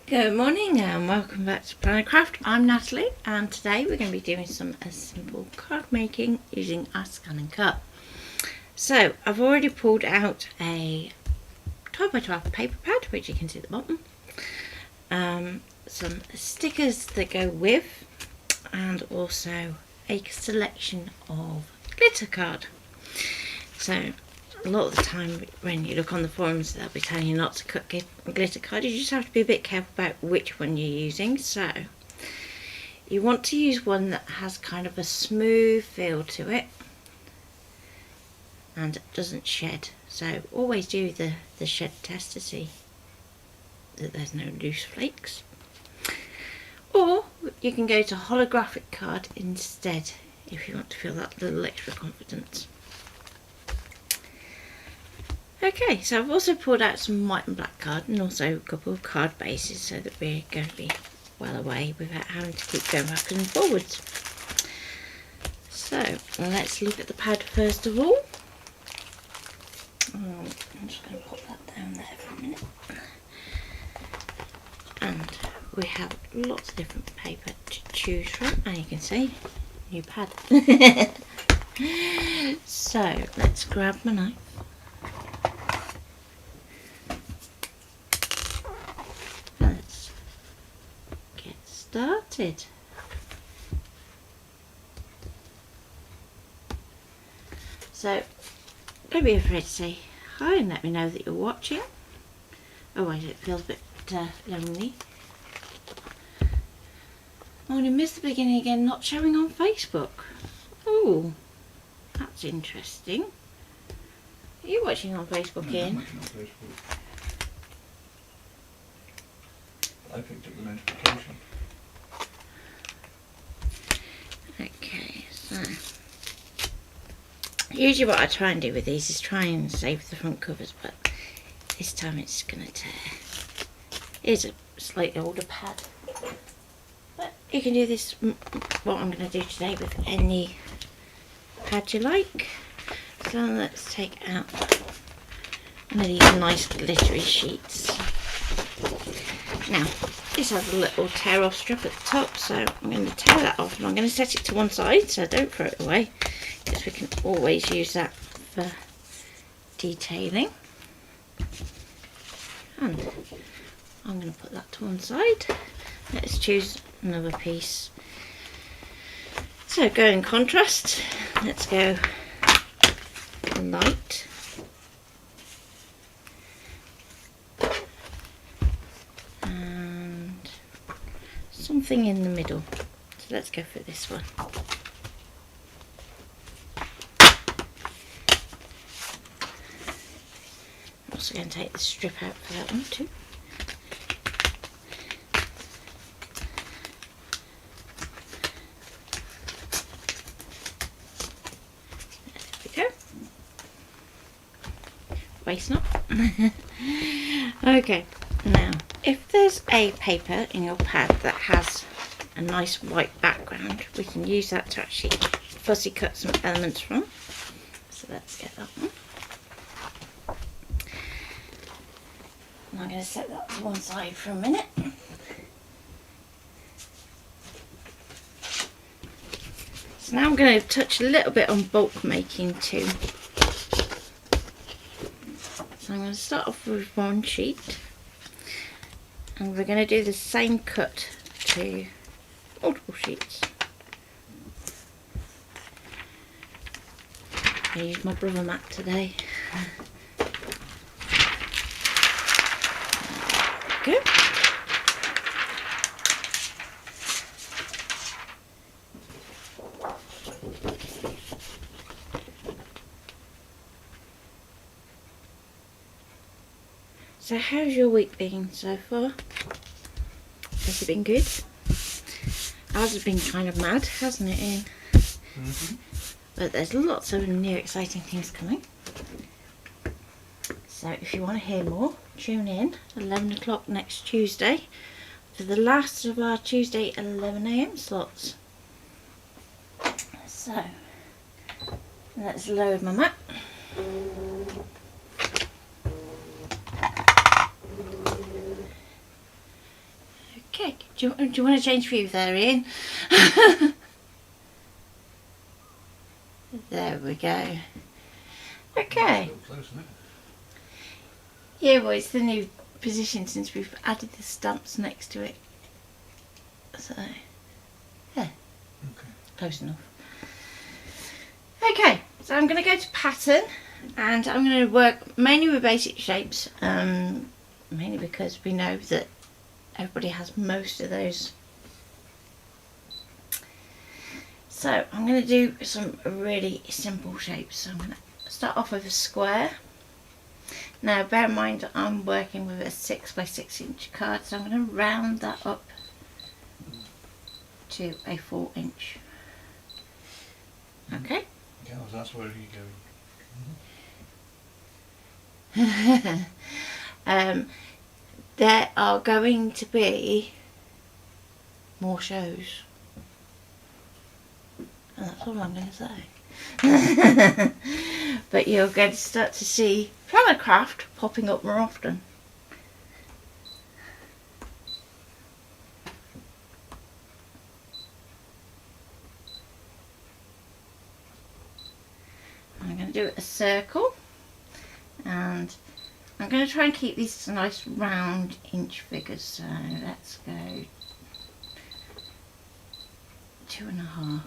Good morning and welcome back to Plan and Craft. I'm Natalie and today we're going to be doing some simple card making using our ScanNCut. So I've already pulled out a 12x12 paper pad, which you can see at the bottom, some stickers that go with, and also a selection of glitter card. So a lot of the time when you look on the forums, they'll be telling you not to cut glitter card. You just have to be a bit careful about which one you're using. So you want to use one that has kind of a smooth feel to it and doesn't shed. So always do the shed test to see that there's no loose flakes. Or you can go to holographic card instead if you want to feel that little extra confidence. Okay, so I've also pulled out some white and black card and also a couple of card bases so that we're going to be well away without having to keep going back and forwards. So let's look at the pad first of all. I'm just going to pop that down there for a minute. And we have lots of different paper to choose from, and you can see, new pad. So let's grab my knife. Started. So don't be afraid to say hi and let me know that you're watching. Otherwise it feels a bit lonely. Oh, and I missed the beginning again, not showing on Facebook. Oh, that's interesting. Are you watching on Facebook, No, Ian? I'm watching on Facebook. I picked up the notification. Okay, so usually what I try and do with these is try and save the front covers, but this time it's going to tear. Here's a slightly older pad, but you can do this, what I'm going to do today, with any pad you like. So let's take out one of these nice glittery sheets. Now, this has a little tear off strip at the top, so I'm going to tear that off and I'm going to set it to one side so don't throw it away, because we can always use that for detailing. And I'm going to put that to one side. Let's choose another piece. So go in contrast, let's go light. Something in the middle, so let's go for this one. I'm also going to take the strip out for that one too. There we go. Waste not. Okay, now if there's a paper in your pad that has a nice white background, we can use that to actually fussy cut some elements from. So let's get that one. And I'm going to set that to one side for a minute. So now I'm going to touch a little bit on bulk making too. So I'm going to start off with one sheet. And we're going to do the same cut to multiple sheets. I used my brother mat today. There we go. So how's your week been so far? Has it been good? Ours has been kind of mad, hasn't it, Ian? Mm-hmm. But there's lots of new exciting things coming. So if you want to hear more, tune in 11 o'clock next Tuesday for the last of our Tuesday 11 AM slots. So let's load my mat. Do you want to change view there, Ian? There we go. Okay. Still close, isn't it? Yeah, well, it's the new position since we've added the stamps next to it. So, yeah, Okay. close enough. Okay, so I'm going to go to pattern, and I'm going to work mainly with basic shapes, mainly because we know that everybody has most of those. So I'm going to do some really simple shapes. So I'm going to start off with a square. Now bear in mind I'm working with a 6 by 6 inch card, so I'm going to round that up to a 4 inch. Okay. Yeah, that's where are you going? There are going to be more shows, and that's all I'm going to say. But you're going to start to see planner craft popping up more often. I'm going to do a circle, and I'm going to try and keep these nice round inch figures. So let's go 2.5.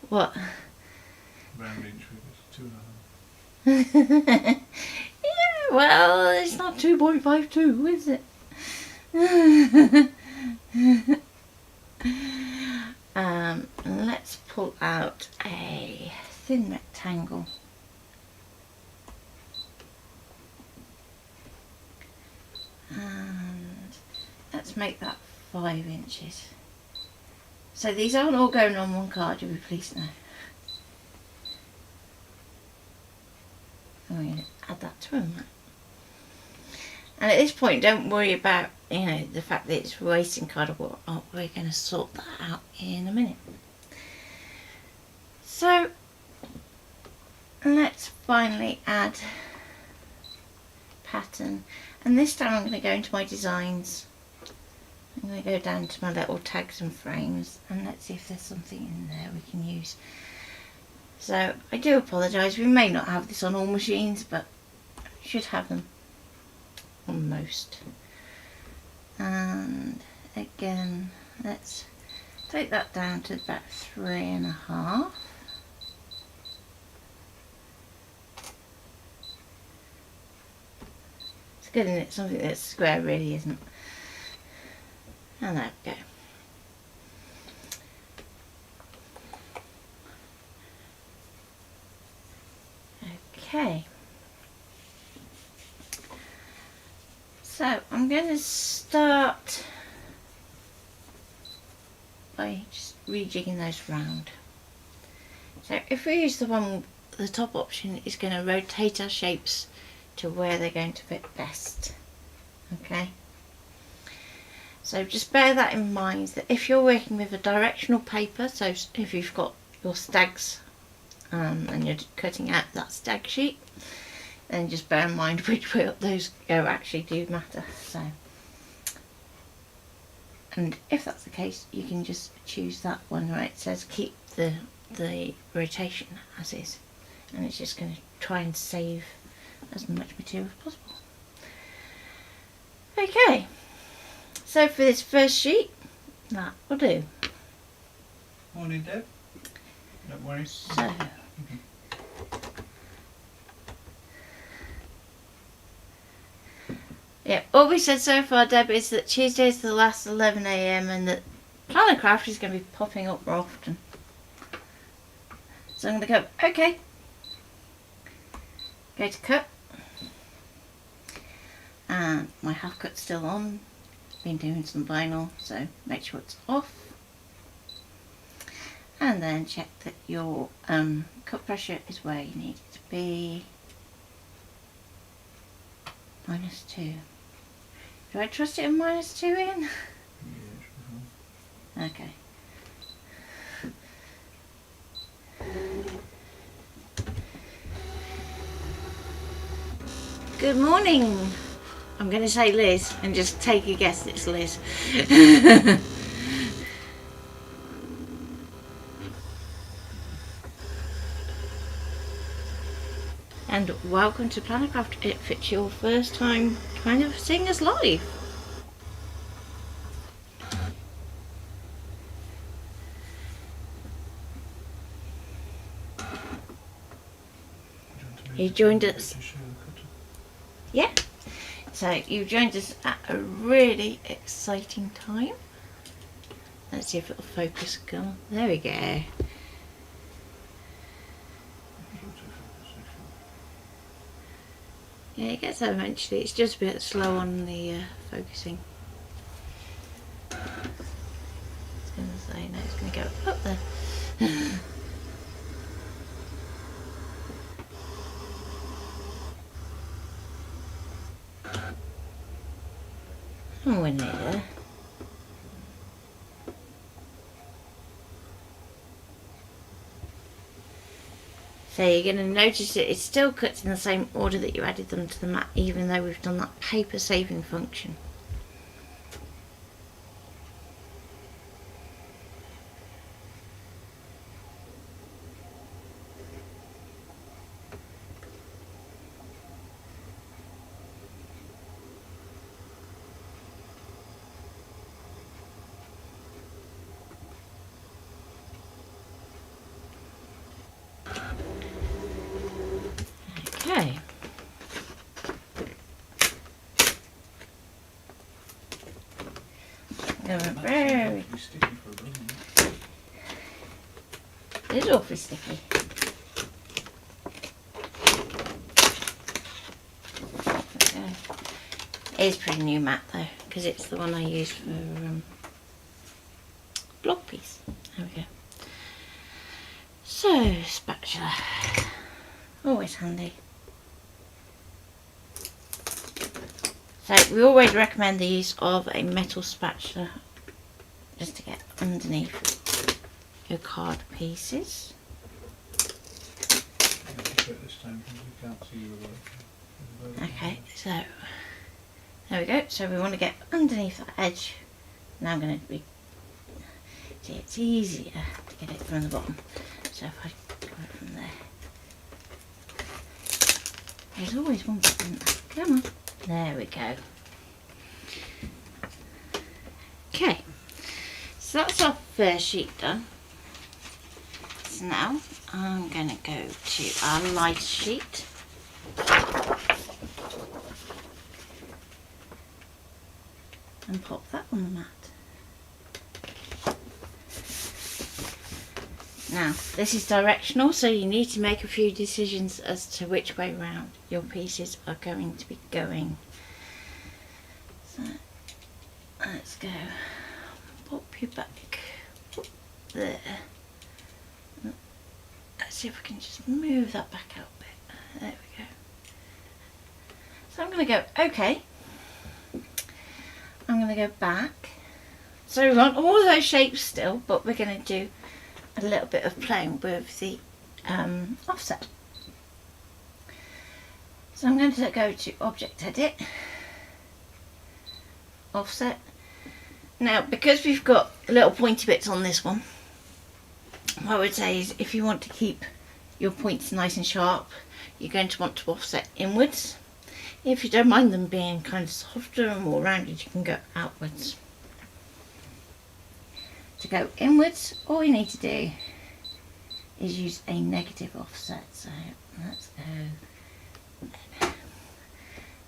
What? Round inch figures, 2.5. Yeah, well, it's not 2.52, is it? Let's pull out a thin rectangle. And let's make that 5 inches. So these aren't all going on one card, you'll be pleased to know. I'm going to add that to them. And at this point, don't worry about, you know, the fact that it's wasting cardboard. Oh, we're going to sort that out in a minute. So let's finally add pattern, and this time I'm going to go into my designs. I'm going to go down to my little tags and frames, and let's see if there's something in there we can use. So I do apologise, we may not have this on all machines, but we should have them on most. And again, let's take that down to about 3.5. It's good, isn't it? Something that's square really isn't. And there we go. Okay. So I'm going to start by just rejigging those round. So if we use the one, the top option is going to rotate our shapes to where they're going to fit best. Okay. So just bear that in mind, that if you're working with a directional paper, so if you've got your stags and you're cutting out that stag sheet, then just bear in mind which way up those go actually do matter. So, and if that's the case, you can just choose that one where it says keep the rotation as is, and it's just going to try and save as much material as possible. Okay, so for this first sheet, that will do. Morning, Deb. Don't worry. So, yeah, all we said so far, Deb, is that Tuesday is the last 11 AM and that Planner Craft is going to be popping up more often. So I'm going to go, okay, go to cut, and my half cut's still on. Been doing some vinyl, so make sure it's off, and then check that your cut pressure is where you need it to be. -2. Do I trust it at -2, Ian? Yeah, sure. Okay. Good morning. I'm going to say Liz and just take a guess it's Liz. And welcome to Planetcraft if it's your first time trying to sing us live. You joined us. Yeah. So you joined us at a really exciting time. Let's see if it'll focus. Go. There we go. Yeah, it gets there eventually. It's just a bit slow on the focusing. It's going to say no. It's going to go up there. Oh, we're near there. So you're going to notice that it still cuts in the same order that you added them to the mat, even though we've done that paper saving function. Okay. Very. It is awfully sticky. Okay. It is pretty new mat though, because it's the one I use for block piece. There we go. So, spatula. Always handy. So we always recommend the use of a metal spatula just to get underneath your card pieces. Okay, so there we go. So we want to get underneath that edge. Now I'm going to be, see, it's easier to get it from the bottom. So if I go from there, there's always one bit, isn't there? Come on. There we go. Okay, so that's our first sheet done. So now I'm going to go to our light sheet. And pop that on the mat. Now, this is directional, so you need to make a few decisions as to which way round your pieces are going to be going. So, let's go. Pop you back there. Let's see if we can just move that back out a bit. There we go. So I'm going to go, okay. I'm going to go back. So we want all of those shapes still, but we're going to do a little bit of playing with the offset. So I'm going to go to Object Edit, Offset. Now, because we've got little pointy bits on this one, what I would say is if you want to keep your points nice and sharp, you're going to want to offset inwards. If you don't mind them being kind of softer and more rounded, you can go outwards. To go inwards, all you need to do is use a negative offset. So let's go there.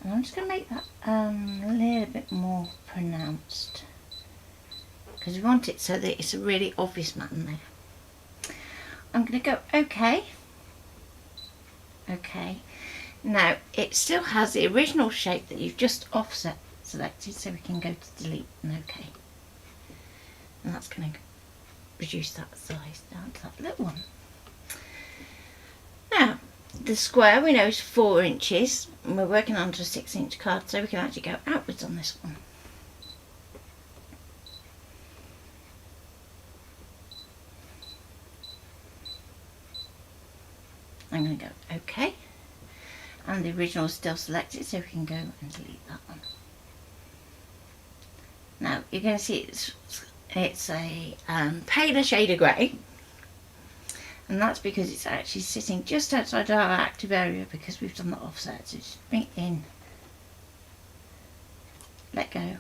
And I'm just going to make that a little bit more pronounced, because we want it so that it's a really obvious pattern there. I'm going to go OK. OK. Now it still has the original shape that you've just offset selected, so we can go to delete and OK. And that's going to reduce that size down to that little one. Now, the square we know is 4 inches, and we're working onto a 6-inch card, so we can actually go outwards on this one. I'm going to go OK. and the original is still selected, so we can go and delete that one. Now you're going to see it's a paler shade of grey, and that's because it's actually sitting just outside our active area because we've done the offset. So just bring it in, let go,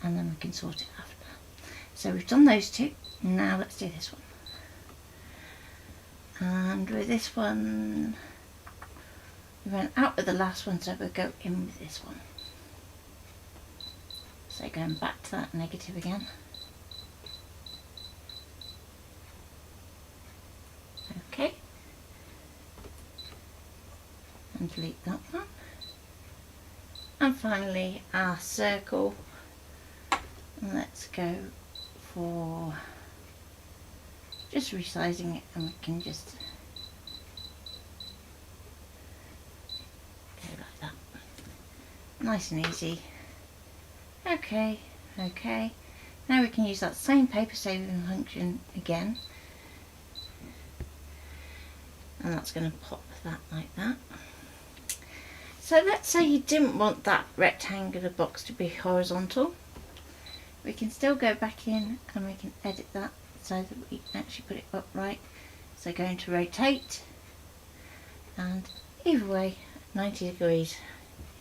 and then we can sort it after. So we've done those two. Now let's do this one. And with this one, we went out with the last one, so we'll go in with this one. So going back to that negative again. Okay. And delete that one. And finally our circle. And let's go for just resizing it, and we can just go like that. Nice and easy. Okay, okay. Now we can use that same paper saving function again. And that's going to pop that like that. So let's say you didn't want that rectangular box to be horizontal. We can still go back in and we can edit that so that we can actually put it upright. So going to rotate, and either way 90 degrees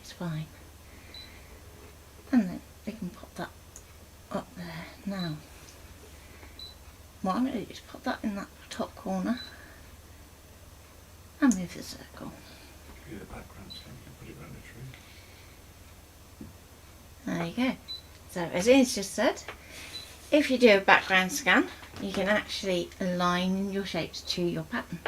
is fine. And then we can pop that up there. Now what I'm going to do is pop that in that top corner and move the circle. Do the background so you can put it around the tree. There you go. So as Ian's just said, if you do a background scan, you can actually align your shapes to your pattern.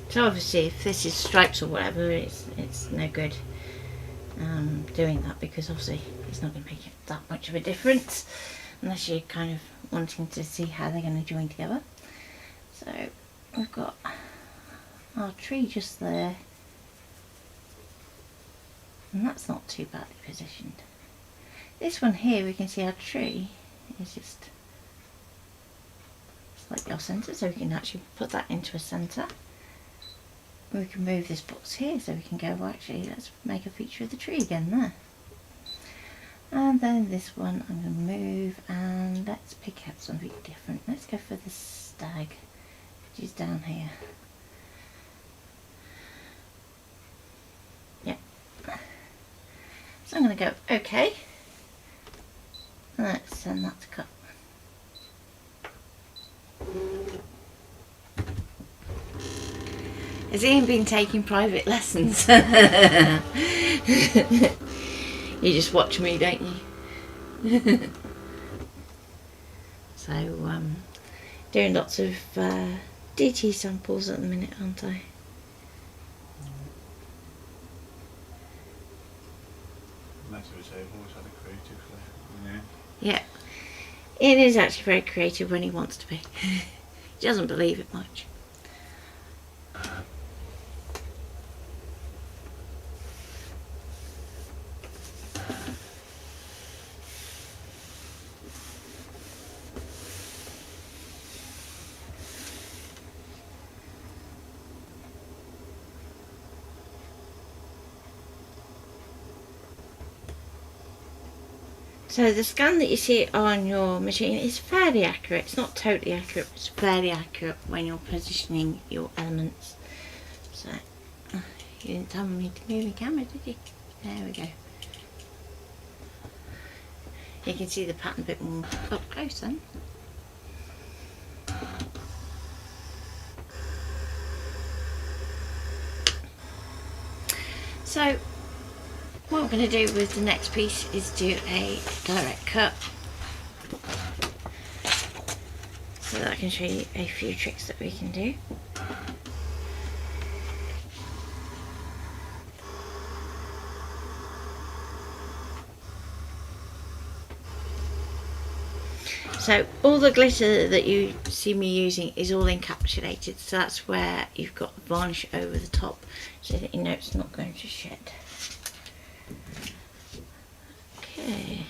So obviously if this is stripes or whatever, it's no good doing that, because obviously it's not going to make that much of a difference unless you're kind of wanting to see how they're going to join together. So we've got our tree just there, and that's not too badly positioned. This one here, we can see our tree is just slightly off centre, so we can actually put that into a centre. We can move this box here, so we can go, well actually let's make a feature of the tree again there. And then this one I'm going to move, and let's pick out something different. Let's go for the stag, which is down here. Yep. So I'm going to go OK. Let's send that to cut. Has Ian been taking private lessons? You just watch me, don't you? So, doing lots of DT samples at the minute, aren't I? That's what I say, I've always had a creative flair. Yeah. Ian is actually very creative when he wants to be. He doesn't believe it much. So the scan that you see on your machine is fairly accurate. It's not totally accurate, but it's fairly accurate when you're positioning your elements. So, you didn't tell me to move the camera, did you? There we go. You can see the pattern a bit more up close then. So, what we're going to do with the next piece is do a direct cut, so that I can show you a few tricks that we can do. So all the glitter that you see me using is all encapsulated, so that's where you've got varnish over the top so that you know it's not going to shed. Okay.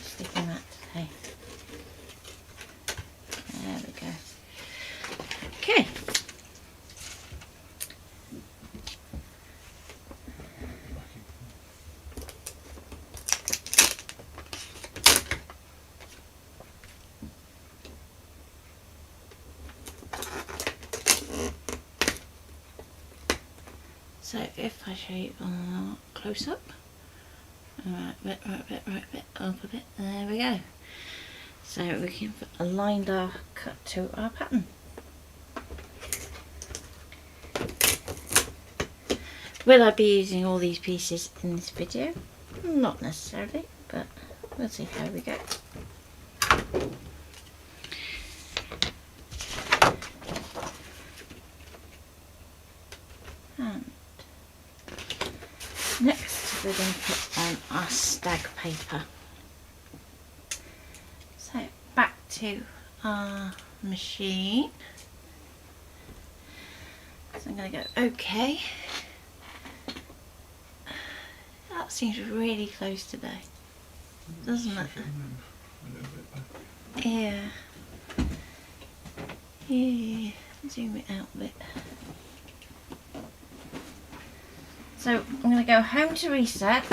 Sticking that today. There we go. Okay. So if I show you close up, right bit, up a bit, there we go. So we can align our cut to our pattern. Will I be using all these pieces in this video? Not necessarily, but we'll see how we go. And next we're going to put on our stag paper. So back to our machine. So I'm going to go okay. That seems really close today, doesn't it? Yeah. Yeah. Zoom it out a bit. So I'm going to go home to reset.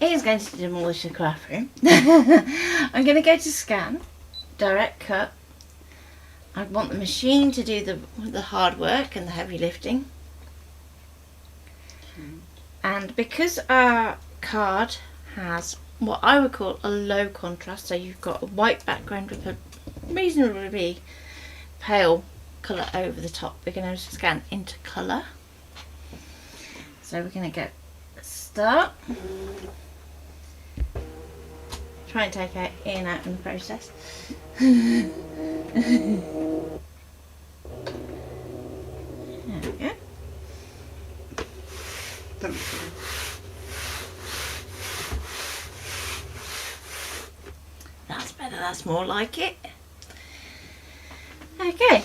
Ian's going to demolish the craft room. I'm going to go to scan, direct cut. I want the machine to do the hard work and the heavy lifting. And because our card has what I would call a low contrast, so you've got a white background with a reasonably pale colour over the top, we're going to scan into colour. So we're going to go start. Try and take out Ian out in the process. There we go. That's better, that's more like it. Okay,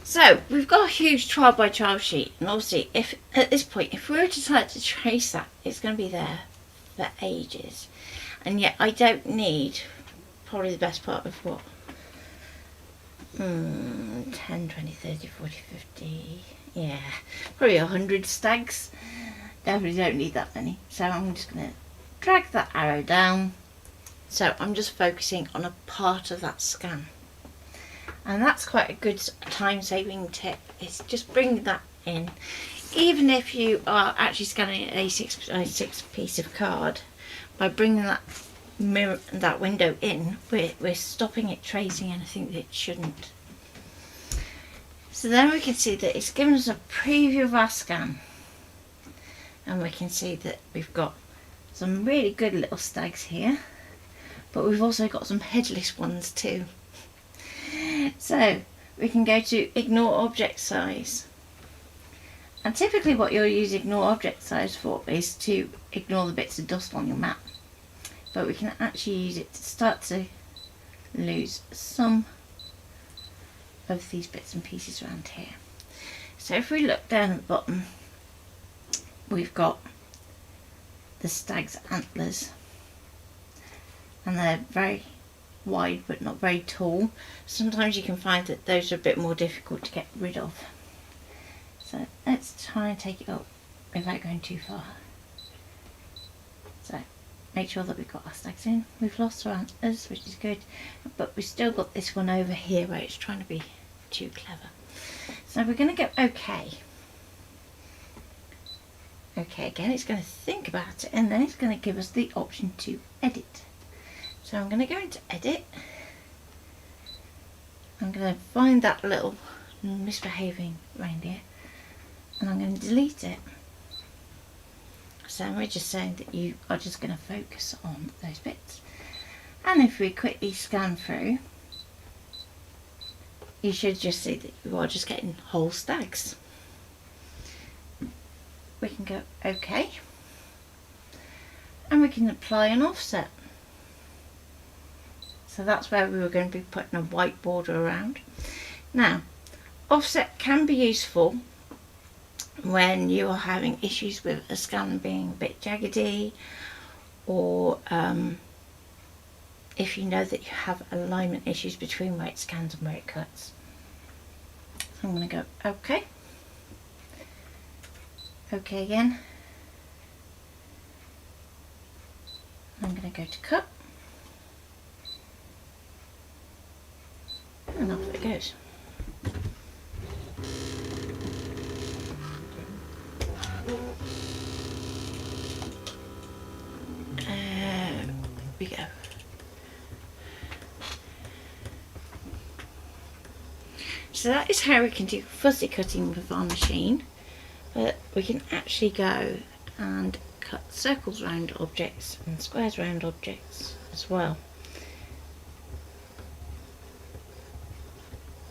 so we've got a huge trial by trial sheet, and obviously if at this point if we were to decide to trace that, it's going to be there for ages, and yet I don't need probably the best part of what 10, 20, 30, 40, 50, yeah, probably 100 stags. Definitely don't need that many, so I'm just going to drag that arrow down. So I'm just focusing on a part of that scan, and that's quite a good time-saving tip. It's just bring that in, even if you are actually scanning an A6 piece of card. By bringing that window in, we're stopping it tracing anything that it shouldn't. So then we can see that it's given us a preview of our scan. And we can see that we've got some really good little stags here, but we've also got some headless ones too. So we can go to ignore object size, and typically what you'll use ignore object size for is to ignore the bits of dust on your map, but we can actually use it to start to lose some of these bits and pieces around here. So if we look down at the bottom, we've got the stag's antlers, and they're very wide but not very tall. Sometimes you can find that those are a bit more difficult to get rid of. So let's try and take it up without going too far. So make sure that we've got our stags in. We've lost our antlers, which is good, but we've still got this one over here where it's trying to be too clever. So we're going to go okay. Okay, again it's going to think about it, and then it's going to give us the option to edit. So I'm going to go into edit. I'm going to find that little misbehaving reindeer, and I'm going to delete it. So we're just saying that you are just going to focus on those bits. And if we quickly scan through, you should just see that you are just getting whole stags. We can go okay. and we can apply an offset. So that's where we were going to be putting a white border around. Now, offset can be useful when you are having issues with a scan being a bit jaggedy, or if you know that you have alignment issues between where it scans and where it cuts. So I'm going to go OK. OK again. I'm going to go to cut. And off it goes. We go. So that is how we can do fuzzy cutting with our machine, but we can actually go and cut circles around objects and squares around objects as well.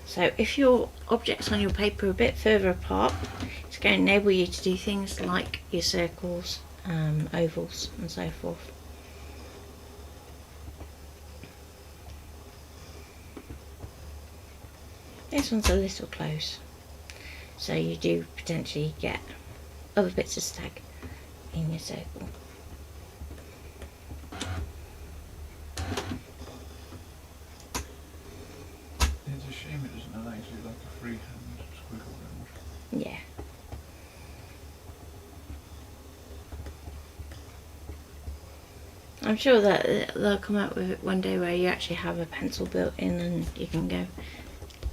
So if your objects on your paper are a bit further apart, it's going to enable you to do things like your circles, ovals and so forth. This one's a little close, so you do potentially get other bits of stag in your circle. It's a shame it doesn't allow you to do like a freehand squiggle round. Yeah. I'm sure that they'll come out with it one day where you actually have a pencil built in and you can go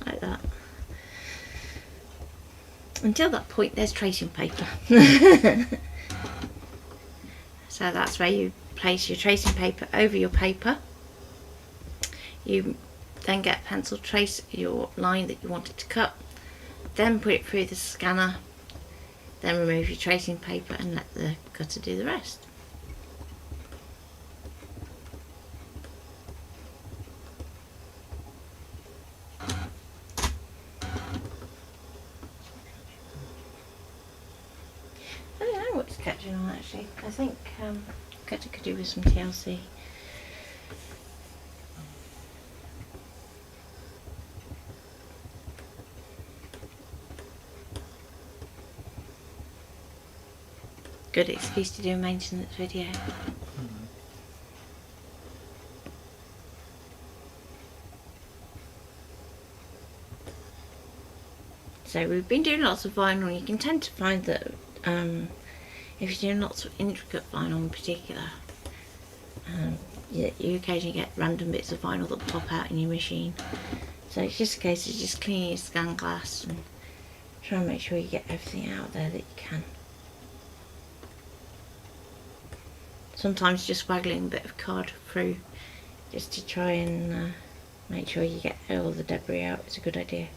like that. Until that point, there's tracing paper. So that's where you place your tracing paper over your paper. You then get a pencil, trace your line that you wanted to cut, then put it through the scanner, then remove your tracing paper and let the cutter do the rest. I don't know what's catching on actually. I think cutter could do with some TLC. Good excuse to do a maintenance video. So we've been doing lots of vinyl. You can tend to find that if you're doing lots of intricate vinyl in particular, you occasionally get random bits of vinyl that pop out in your machine. So it's just a case of just cleaning your scan glass and trying to make sure you get everything out there that you can. Sometimes just waggling a bit of card through just to try and make sure you get all the debris out is a good idea.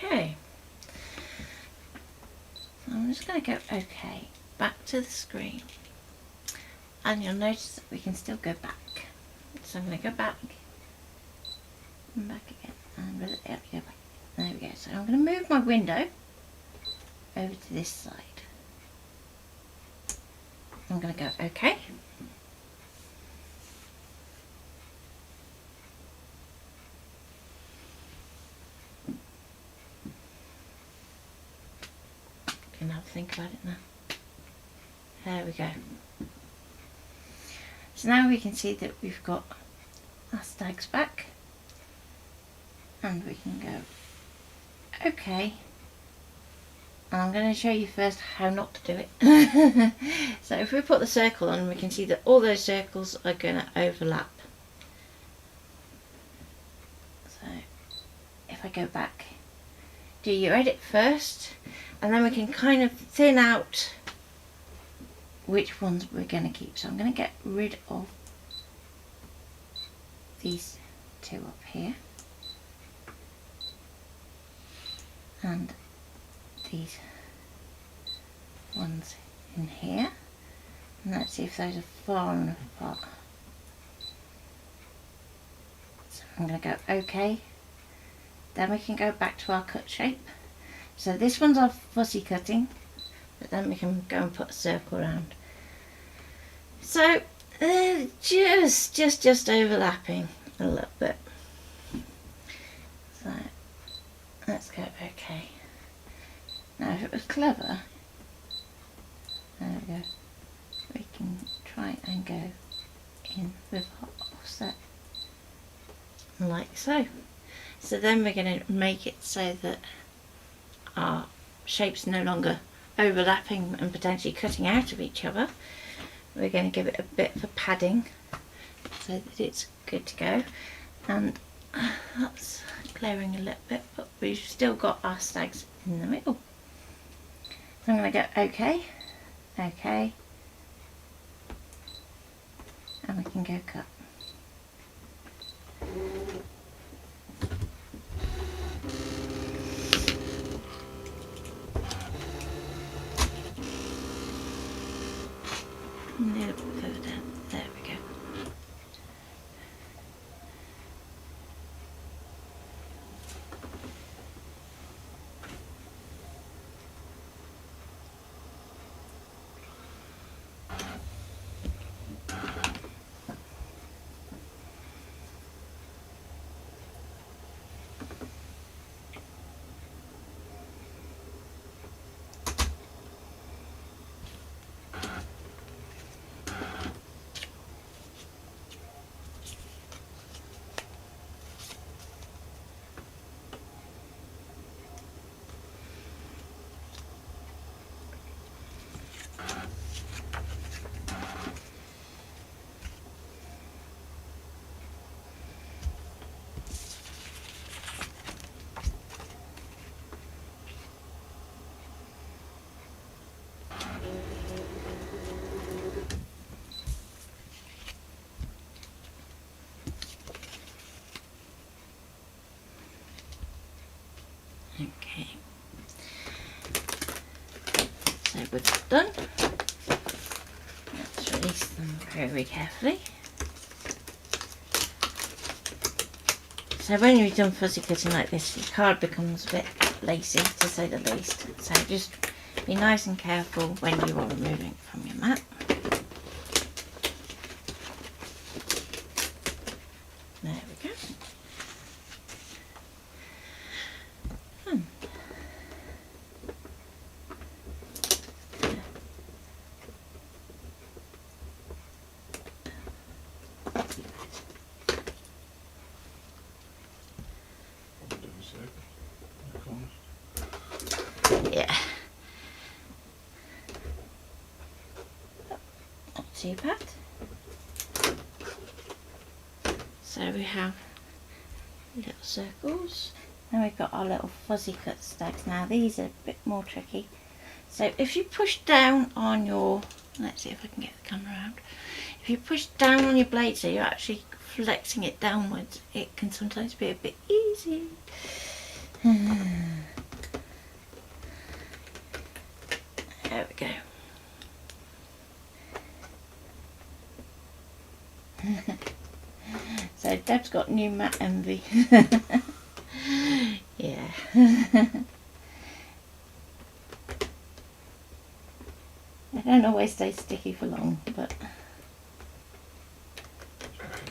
Okay, so I'm just going to go OK, back to the screen, and you'll notice that we can still go back. So I'm going to go back and back again, and go back. There we go. So I'm going to move my window over to this side. I'm going to go OK. Can have a think about it now. There we go. So now we can see that we've got our stags back, and we can go OK. And I'm going to show you first how not to do it. So if we put the circle on, we can see that all those circles are going to overlap. So if I go back, do your edit first, and then we can kind of thin out which ones we're going to keep. So I'm going to get rid of these two up here and these ones in here, and let's see if those are far enough apart. So I'm going to go OK, then we can go back to our cut shape. So this one's our fussy cutting, but then we can go and put a circle around. So they're just overlapping a little bit. So let's go OK. Now if it was clever, there we go, we can try and go in with our offset like so. So then we're going to make it so that our shapes no longer overlapping and potentially cutting out of each other. We're going to give it a bit of a padding so that it's good to go, and that's glaring a little bit, but we've still got our stags in the middle. So I'm going to go OK, OK, and we can go cut. A little bit further down. There we go. Okay, so we're done. Let's release them very carefully. So when you've done fuzzy cutting like this, your card becomes a bit lacy, to say the least. So just be nice and careful when you are removing it from your mat. There we go. Yeah. Not too bad. So we have little circles, and we've got our little fuzzy cut stags. Now these are a bit more tricky. So if you push down on your, let's see if I can get the camera around. If you push down on your blade so you're actually flexing it downwards, it can sometimes be a bit easy. There we go. So Deb's got new mat envy. Yeah. They don't always stay sticky for long, but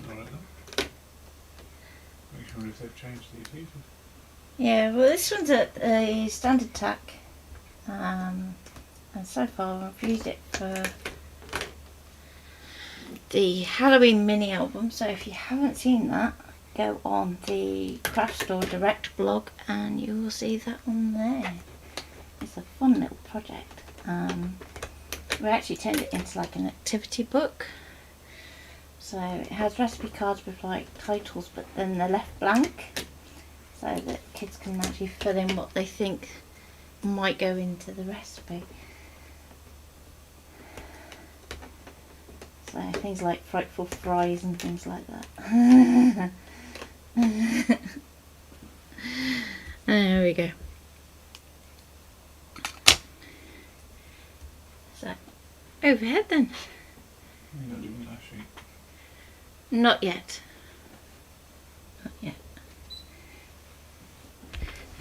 I wonder if they've changed the adhesive. yeah, well this one's a standard tack, and so far I've used it for the Halloween mini album, so if you haven't seen that, go on the Craft Store Direct blog and you will see that on there. It's a fun little project. We actually turned it into like an activity book, so it has recipe cards with like titles, but then they're left blank so that kids can actually fill in what they think might go into the recipe. So things like frightful fries and things like that. There we go. So, overhead then. You're not doing that sheet. Not yet. Not yet.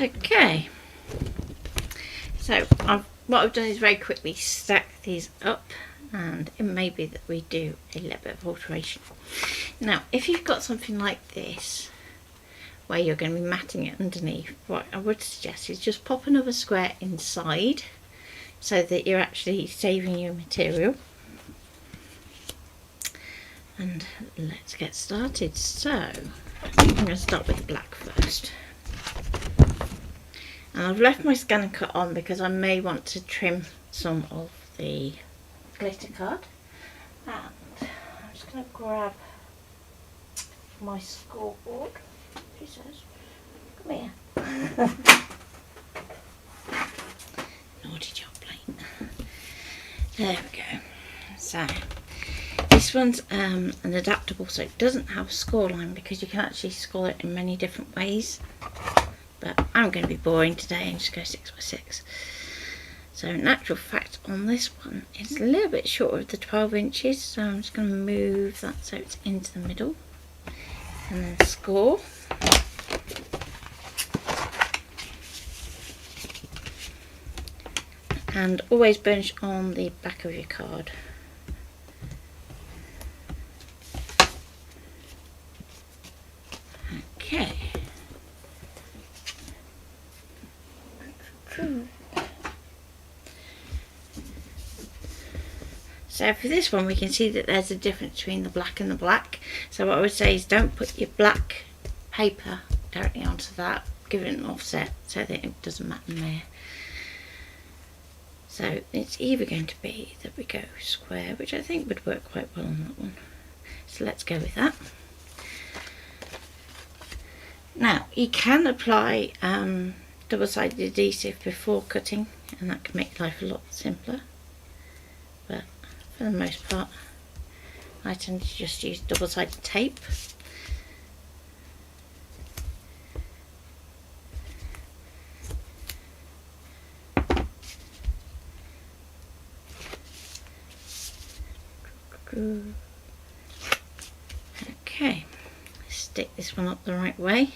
Okay. So, what I've done is very quickly stack these up, and it may be that we do a little bit of alteration. Now, if you've got something like this, where you're going to be matting it underneath, what I would suggest is just pop another square inside so that you're actually saving your material. And let's get started. So I'm going to start with the black first. And I've left my ScanNCut on because I may want to trim some of the glitter card. And I'm just going to grab my scoreboard. She says, come here. Naughty job plate. There we go. So this one's an adaptable, so it doesn't have a score line because you can actually score it in many different ways. But I'm going to be boring today and just go 6x6. So in actual fact on this one it's a little bit short of the 12 inches, so I'm just going to move that so it's into the middle and then score. And always burnish on the back of your card. Okay. So for this one we can see that there's a difference between the black and the black. So what I would say is don't put your black paper directly onto that, give it an offset so that it doesn't matter there. So it's either going to be that we go square, which I think would work quite well on that one. So let's go with that. Now you can apply double-sided adhesive before cutting, and that can make life a lot simpler. But for the most part, I tend to just use double-sided tape. Okay, stick this one up the right way,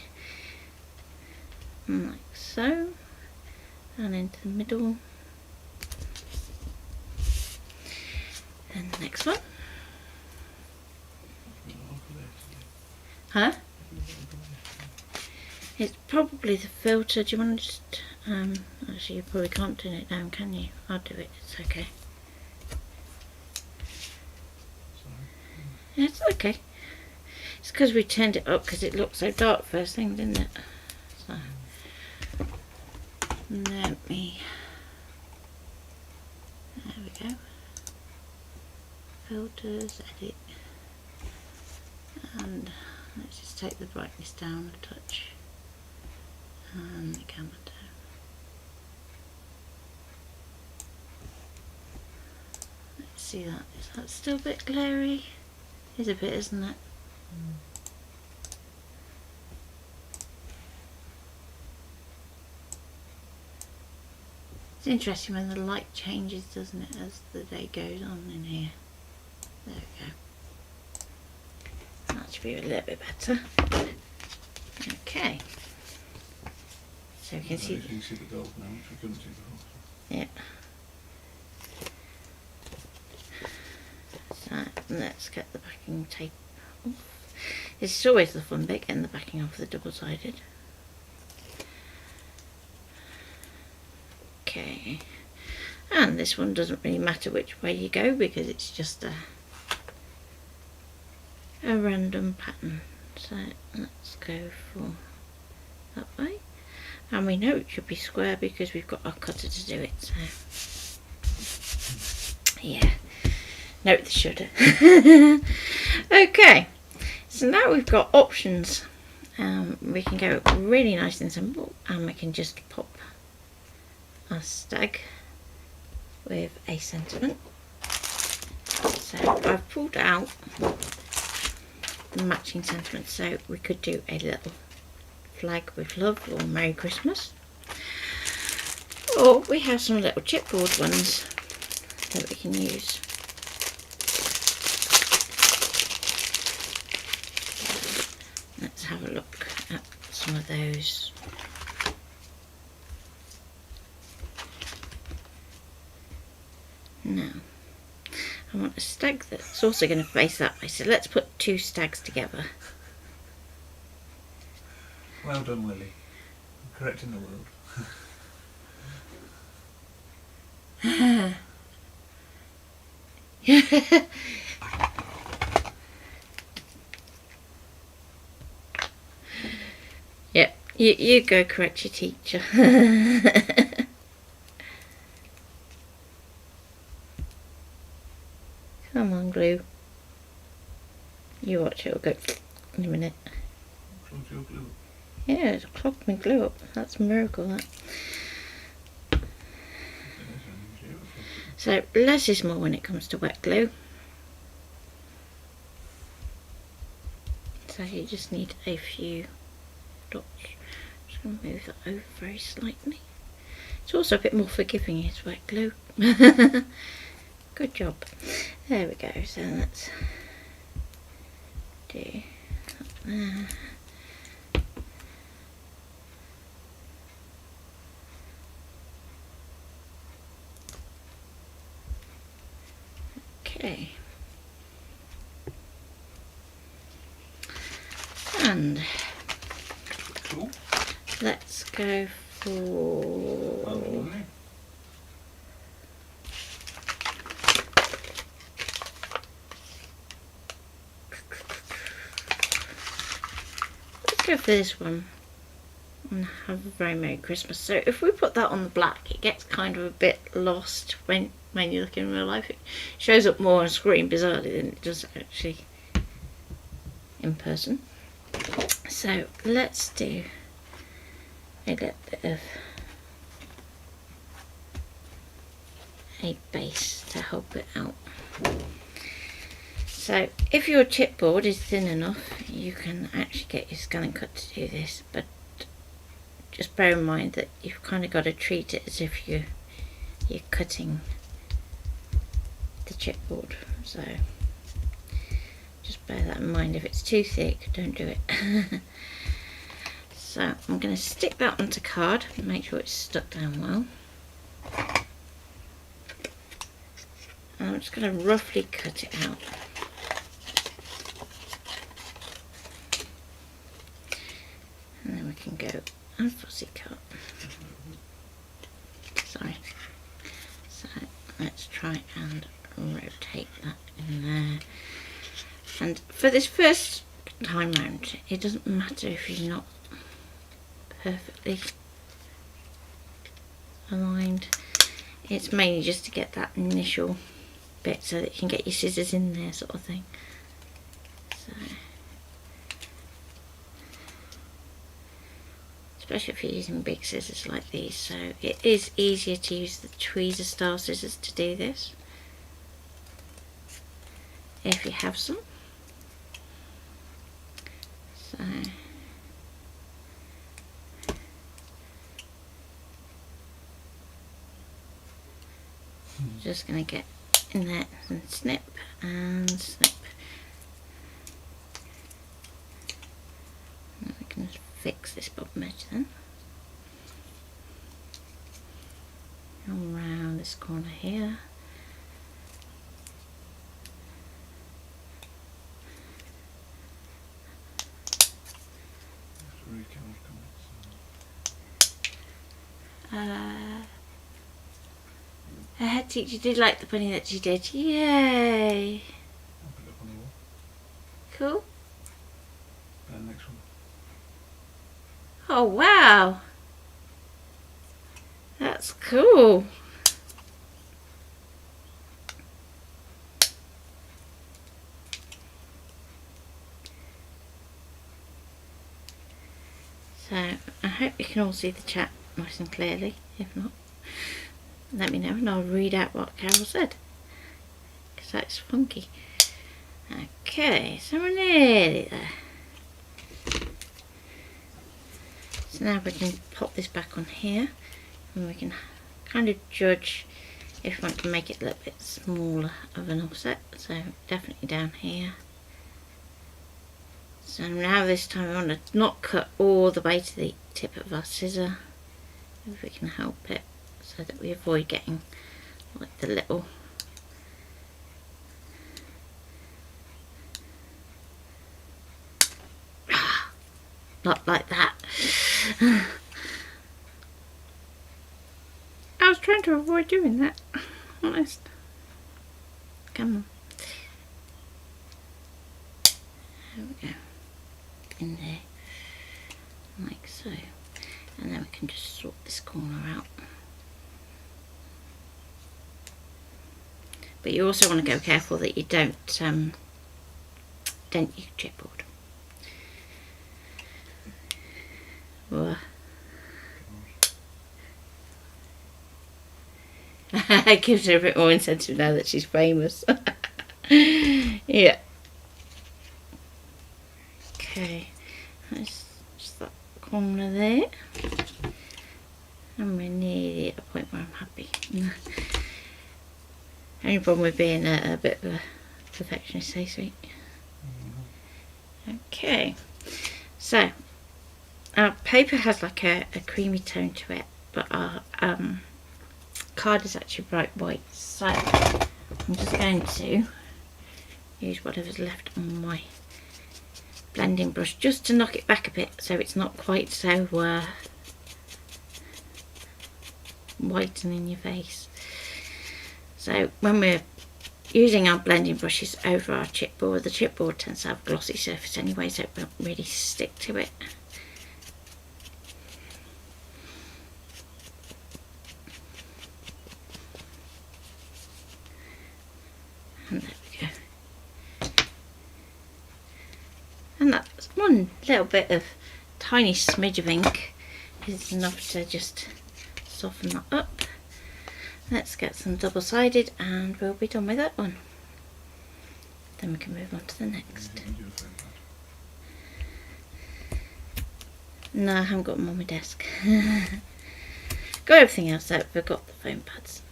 and like so, and into the middle. And the next one. Huh? It's probably the filter. Do you want to just actually you probably can't turn it down, can you? I'll do it, it's okay. It's okay. It's because we turned it up because it looked so dark first thing, didn't it? So let me. There we go. Filters, edit, and let's just take the brightness down a touch, and the camera down. Let's see that. Is that still a bit glary? Is a bit, isn't it? It's interesting when the light changes, doesn't it, as the day goes on in here. There we go. That should be a little bit better. Okay. So we can see. You can see the gold now, which we couldn't see before. Yeah. So let's get the backing tape off. This is always the fun bit, getting the backing off the double-sided. Okay. And this one doesn't really matter which way you go because it's just a random pattern. So let's go for that way. And we know it should be square because we've got our cutter to do it. So yeah. Note the shudder. Okay, so now we've got options. We can go really nice and simple, and we can just pop our stag with a sentiment. So So I've pulled out the matching sentiments, so we could do a little flag with love or Merry Christmas, or we have some little chipboard ones that we can use. Let's have a look at some of those. Now, I want a stag that's also going to face that way, so let's put two stags together. Well done, Lily. Correcting the world. Yep, you go correct your teacher. Come on, glue. You watch, it'll go in a minute. Close your glue. Yeah, it's clogged my glue up. That's a miracle, that. So less is more when it comes to wet glue. So you just need a few dots. Just going to move that over very slightly. It's also a bit more forgiving as wet glue. Good job. There we go. So let's do that there. Okay. And Cool. let's go for Well done, Lily. let's go for this one and have a very Merry Christmas. So if we put that on the black, it gets kind of a bit lost when you look in real life. It shows up more on screen bizarrely than it does actually in person. So let's do a little bit of a base to help it out. So if your chipboard is thin enough, you can actually get your ScanNCut to do this, but just bear in mind that you've kind of got to treat it as if you're cutting the chipboard. So just bear that in mind. If it's too thick, don't do it. So I'm going to stick that onto card and make sure it's stuck down well. And I'm just going to roughly cut it out. And then we can go and fussy cut. Sorry. So let's try and rotate that in there. And for this first time round, it doesn't matter if you're not perfectly aligned. It's mainly just to get that initial bit so that you can get your scissors in there, sort of thing. So, especially if you're using big scissors like these, so it is easier to use the tweezer style scissors to do this if you have some. So just going to get in there and snip and snip. Now we can just fix this bottom edge then. Around this corner here. Her head teacher did like the bunny that she did. Yay! I'll put it up on the wall. Cool. And next one. Oh wow! That's cool. So I hope you can all see the chat nice and clearly. If not, let me know and I'll read out what Carol said. because that's funky. Okay, so we're nearly there. So now we can pop this back on here, and we can kind of judge if we want to make it a little bit smaller of an offset. So definitely down here. So now this time we want to not cut all the way to the tip of our scissor, if we can help it, so that we avoid getting like the little not like that. I was trying to avoid doing that, honest. Come on. There we go. In there. Like so. And then we can just sort this corner out. But you also want to go careful that you don't dent your chipboard. It gives her a bit more incentive now that she's famous. Yeah. Okay, that's just that corner there. And we're nearly at a point where I'm happy. Only problem with being a bit of a perfectionist, say sweet. Okay, so our paper has like a creamy tone to it, but our card is actually bright white, so I'm just going to use whatever's left on my blending brush just to knock it back a bit so it's not quite so white and in your face. So when we're using our blending brushes over our chipboard, the chipboard tends to have a glossy surface anyway, so it won't really stick to it. And there we go. And that's one little bit of tiny smidge of ink is enough to just soften that up. Let's get some double-sided and we'll be done with that one. Then we can move on to the next. No, I haven't got them on my desk. Got everything else out, forgot the foam pads.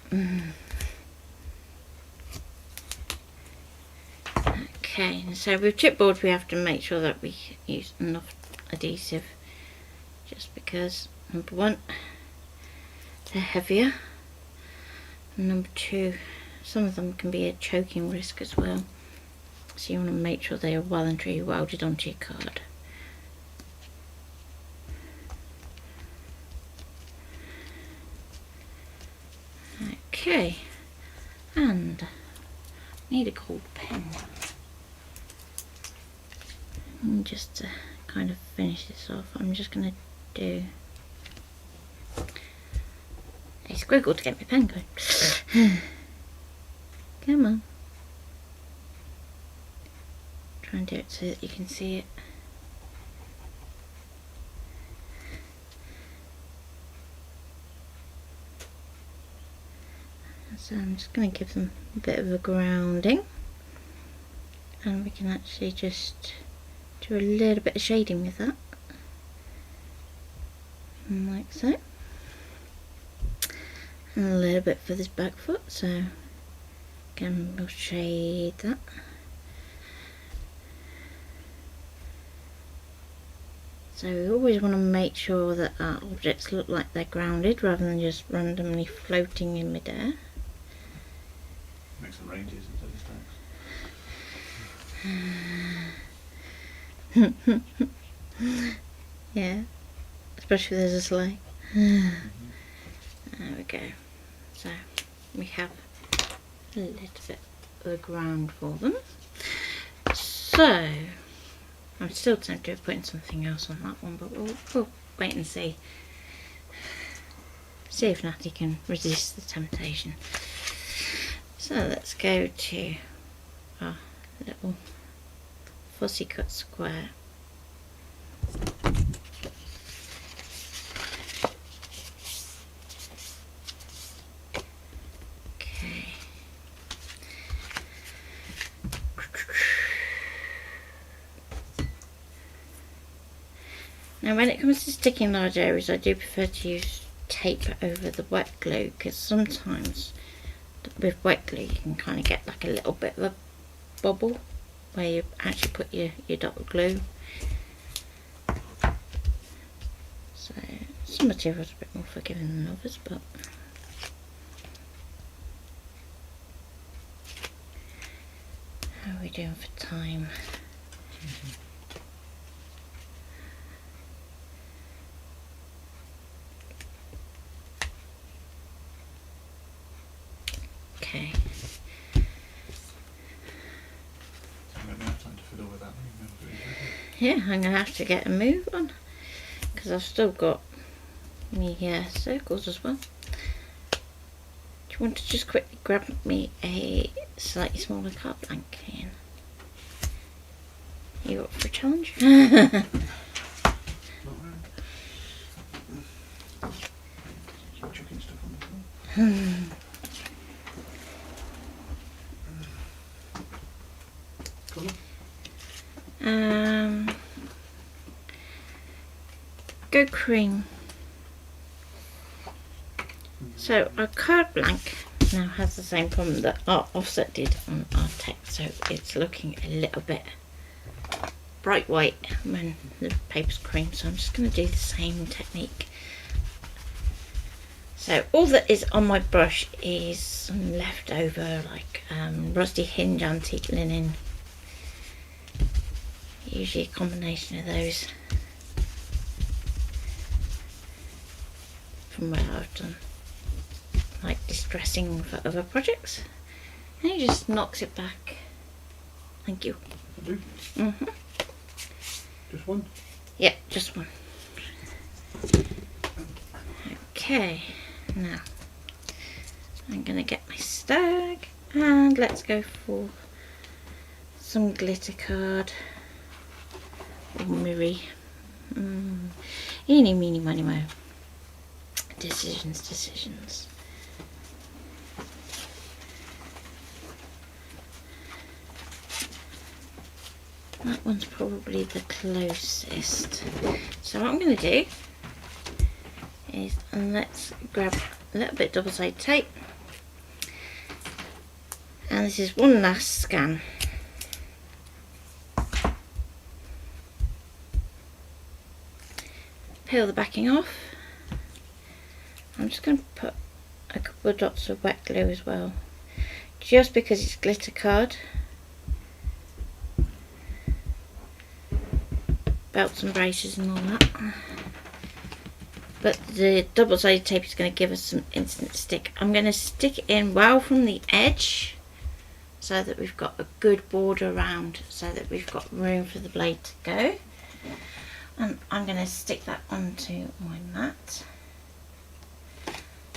Okay, so with chipboard we have to make sure that we use enough adhesive, just because number one, they're heavier, and number two, some of them can be a choking risk as well, so you want to make sure they are well and truly welded onto your card. Okay, and I need a gold pen. And just to kind of finish this off, I'm just going to do a squiggle to get my pen going. Come on. Try and do it so that you can see it. So I'm just going to give them a bit of a grounding, and we can actually just do a little bit of shading with that, and like so, and a little bit for this back foot, so again we'll shade that. So we always want to make sure that our objects look like they're grounded rather than just randomly floating in midair. Make some reindeers instead of stacks. Yeah, especially if there's a sleigh. There we go. So we have a little bit of a ground for them. So I'm still tempted to put something else on that one, but we'll wait and see. See if Natty can resist the temptation. So let's go to our little fussy cut square. Okay. And when it comes to sticking large areas, I do prefer to use tape over the wet glue, because sometimes with wet glue you can kind of get like a little bit of a bubble where you actually put your dot glue. So some materials are a bit more forgiving than others, but how are we doing for time? Okay. Yeah, I'm going to have to get a move on, because I've still got me circles as well. Do you want to just quickly grab me a slightly smaller card blank, Ian? You up for a challenge? Chucking stuff on the floor. Go cream. So our card blank now has the same problem that our offset did on our text, so it's looking a little bit bright white when the paper's cream, so I'm just going to do the same technique. So all that is on my brush is some leftover like rusty hinge antique linen, usually a combination of those from where I've done like distressing for other projects, and he just knocks it back. Thank you. I do. Just one? Yeah, just one. Okay, now I'm gonna get my stag and let's go for some glitter card or mirror. Eeny, meeny, miny, mo. Decisions. That one's probably the closest. So what I'm going to do is, let's grab a little bit double-sided tape, and this is one last scan. Peel the backing off. I'm just going to put a couple of dots of wet glue as well, just because it's glitter card. Belts and braces and all that. But the double-sided tape is going to give us some instant stick. I'm going to stick it in well from the edge so that we've got a good border around, so that we've got room for the blade to go. And I'm going to stick that onto my mat.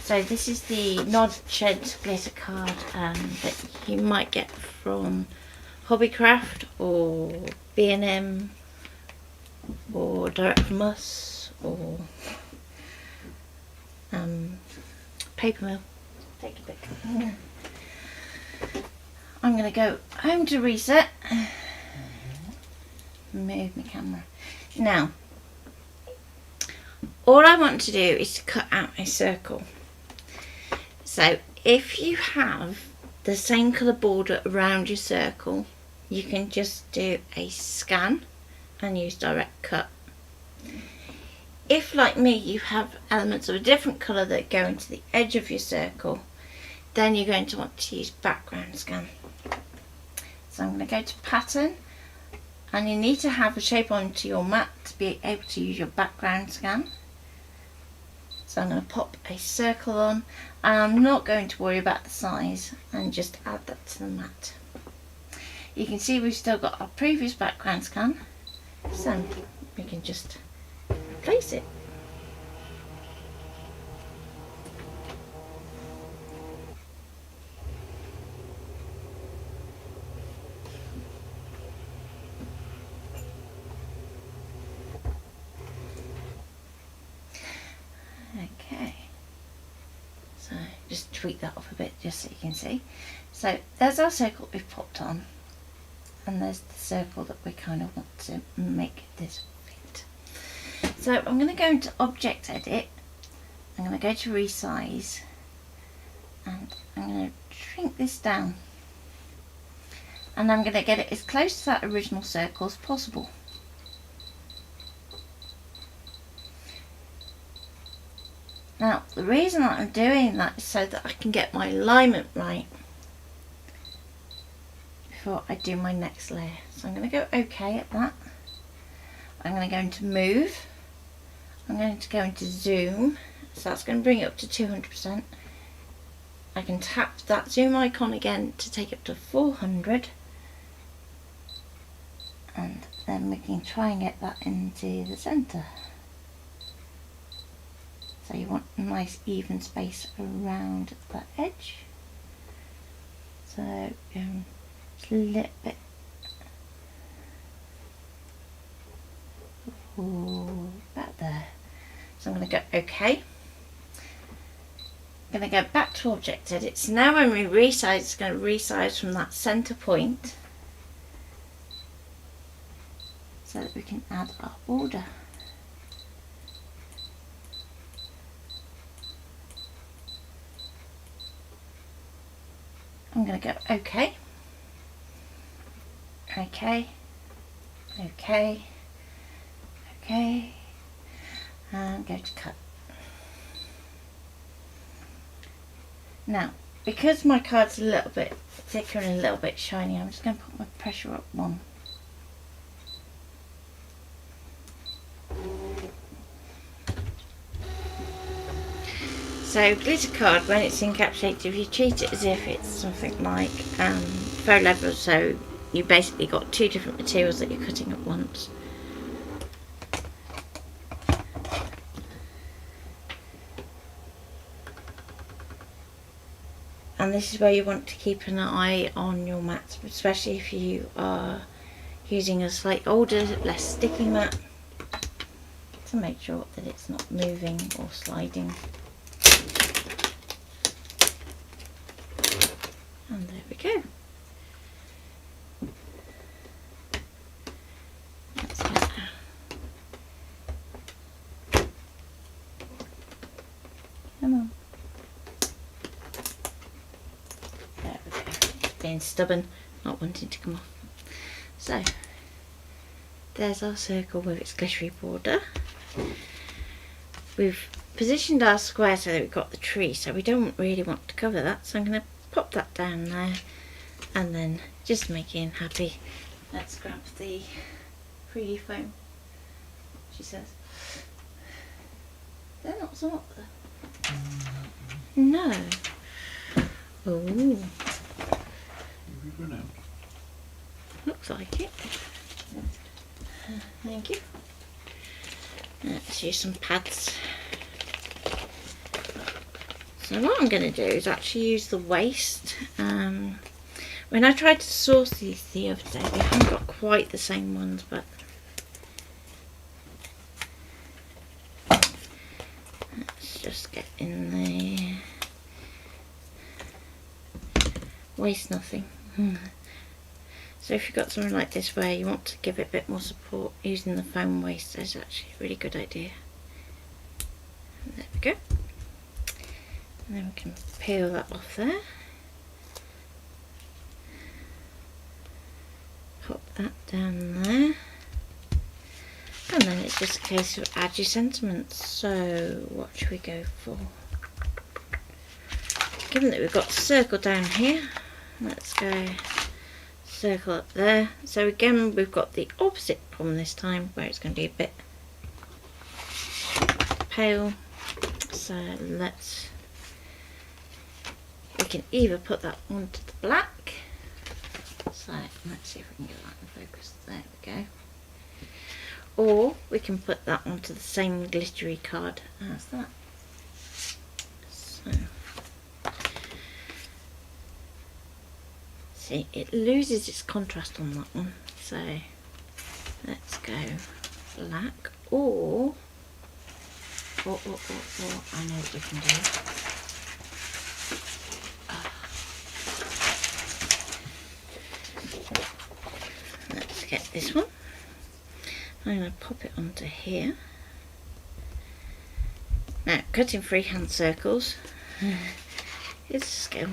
So this is the Nod Shed glitter card that you might get from Hobbycraft or B&M or direct from us or paper mill. Take a pick. I'm going to go home to reset. Move my camera. Now, all I want to do is to cut out a circle. So if you have the same colour border around your circle, you can just do a scan and use direct cut. If, like me, you have elements of a different colour that go into the edge of your circle, then you're going to want to use background scan. So I'm going to go to pattern, and you need to have a shape onto your mat to be able to use your background scan. So I'm going to pop a circle on, and I'm not going to worry about the size, and just add that to the mat. You can see we've still got our previous background scan, so we can just place it. Okay, so just tweak that off a bit just so you can see. So there's our circle we've popped on, and there's the circle that we kind of want to make this fit. So I'm going to go into Object Edit, I'm going to go to Resize, and I'm going to shrink this down. And I'm going to get it as close to that original circle as possible. Now, the reason that I'm doing that is so that I can get my alignment right before I do my next layer. So I'm going to go OK at that. I'm going to go into Move. I'm going to go into Zoom. So that's going to bring it up to 200%. I can tap that zoom icon again to take it up to 400. And then we can try and get that into the centre. So you want a nice even space around that edge. So just a little bit about there. So I'm going to go OK. I'm going to go back to Object Edit. So now when we resize, it's going to resize from that centre point so that we can add our border. I'm going to go OK, OK, OK, OK, and go to Cut. Now, because my card's a little bit thicker and a little bit shiny, I'm just going to put my pressure up 1. So glitter card, when it's encapsulated, if you treat it as if it's something like faux leather, so you basically got 2 different materials that you're cutting at once. And this is where you want to keep an eye on your mats, especially if you are using a slightly older, less sticky mat, to make sure that it's not moving or sliding. And there we go. That's it. Come on. There we go. It's being stubborn, not wanting to come off. So, there's our circle with its glittery border. We've positioned our square so that we've got the tree, so we don't really want to cover that, so I'm going to pop that down there, and then just to make Ian happy, let's grab the 3D foam, she says. They're not so up there. No. Oh. Looks like it. Thank you. Let's use some pads. So what I'm going to do is actually use the waist. When I tried to source these the other day, we haven't got quite the same ones, but let's just get in there. Waste nothing. So if you've got something like this where you want to give it a bit more support, using the foam waist is actually a really good idea. And there we go. And then we can peel that off there. Pop that down there. And then it's just a case of add your sentiments. So what should we go for? Given that we've got a circle down here, let's go circle up there. So again, we've got the opposite problem this time, where it's going to be a bit pale. So we can either put that onto the black. So let's see if we can get that in focus. There we go. Or we can put that onto the same glittery card as that. So see, it loses its contrast on that one. So let's go black, or I know what we can do. Let's get this one. I'm going to pop it onto here. cutting freehand circles is a skill.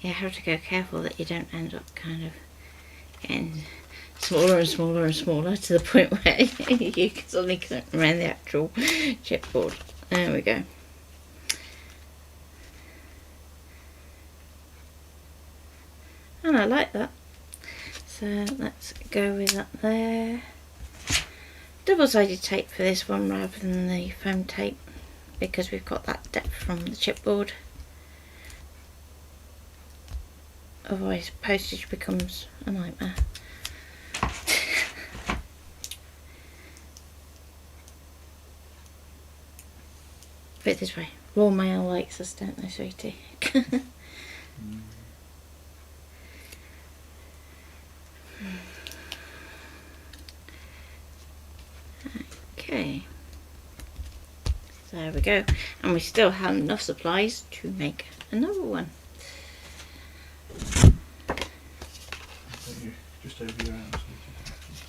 You have to go careful that you don't end up kind of getting smaller and smaller and smaller to the point where you can suddenly cut around the actual chipboard. There we go. And I like that. So let's go with that there. Double-sided tape for this one rather than the foam tape, because we've got that depth from the chipboard. Otherwise postage becomes a nightmare. Put it this way, Royal Mail likes us, don't they, sweetie? Okay, so there we go, and we still have enough supplies to make another one. Just over your arms.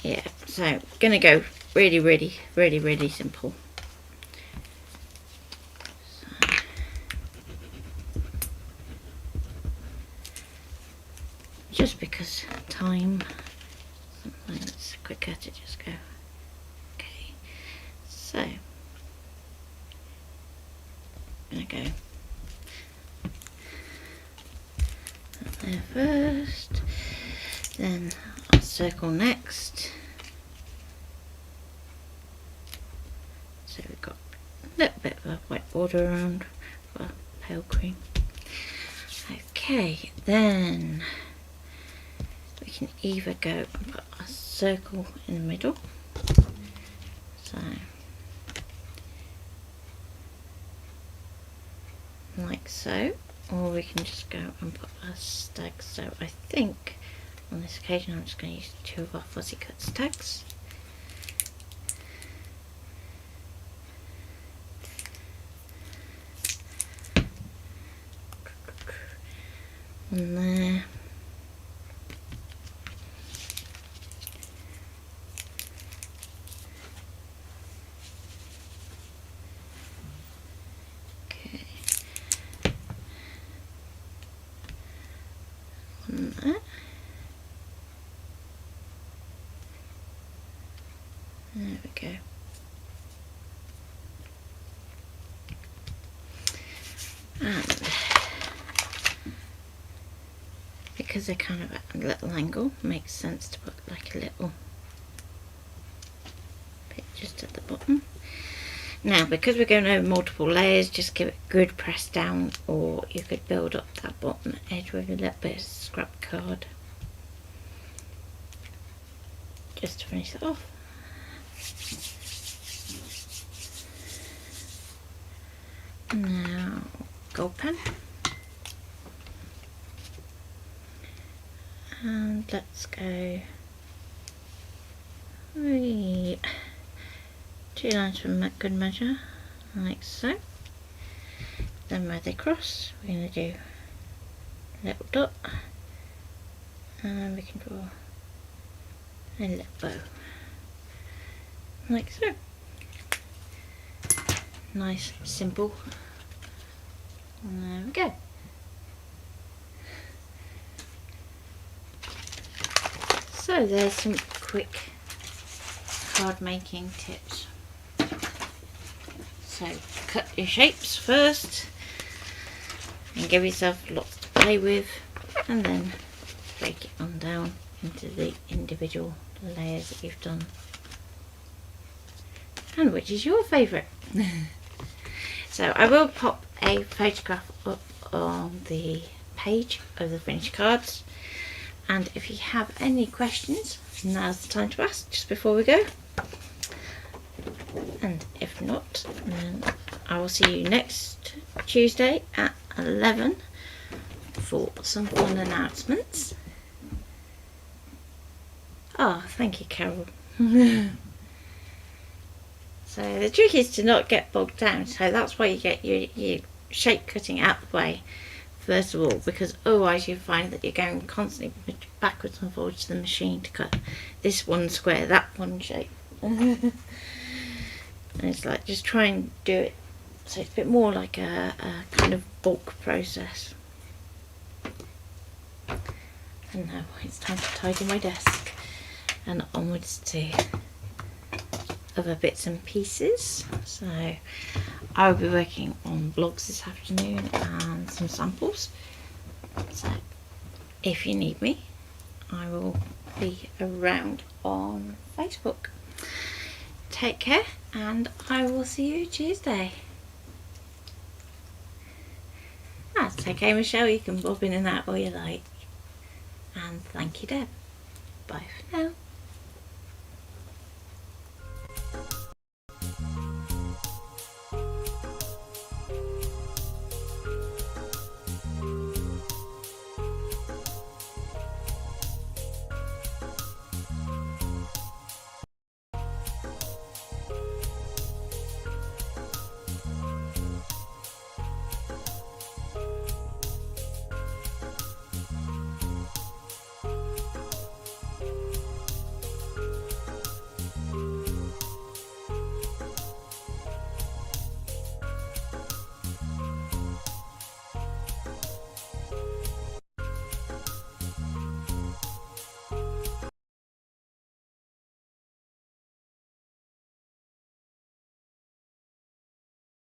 Yeah, so gonna go really simple. So, just because time, sometimes it's quicker to just go. Okay, so I'm gonna go up there first, then I'll circle next. So we've got a little bit of a white border around, well, pale cream. Okay, then we can either go and put a circle in the middle, so like so, or we can just go and put a stag. So I think on this occasion I'm just going to use 2 of our fuzzy cut stags. One there. Okay. One there. There we go. And because they're kind of at a little angle, makes sense to put like a little bit just at the bottom. Now, because we're going over multiple layers, just give it a good press down, or you could build up that bottom edge with a little bit of scrap card just to finish it off. Now, gold pen, and let's go 2 lines from good measure, like so. Then where they cross, we're going to do a little dot, and we can draw a little bow, like so. Nice, simple. And there we go. So there's some quick card making tips. So cut your shapes first and give yourself lots to play with, and then break it on down into the individual layers that you've done. And which is your favourite? So I will pop a photograph up on the page of the finished cards, and if you have any questions, now's the time to ask just before we go. And if not, then I will see you next Tuesday at 11 for some fun announcements. Oh, thank you, Carol. So the trick is to not get bogged down. So that's why you get your shape cutting out the way first of all, because otherwise you find that you're going constantly backwards and forwards to the machine to cut this one square, that one shape. And it's like just try and do it so it's a bit more like a kind of bulk process. And now it's time to tidy my desk and onwards to other bits and pieces. So I will be working on blogs this afternoon and some samples. So if you need me, I will be around on Facebook. Take care, and I will see you Tuesday. That's okay, Michelle, you can bob in and out all you like. And thank you, Deb. Bye for now.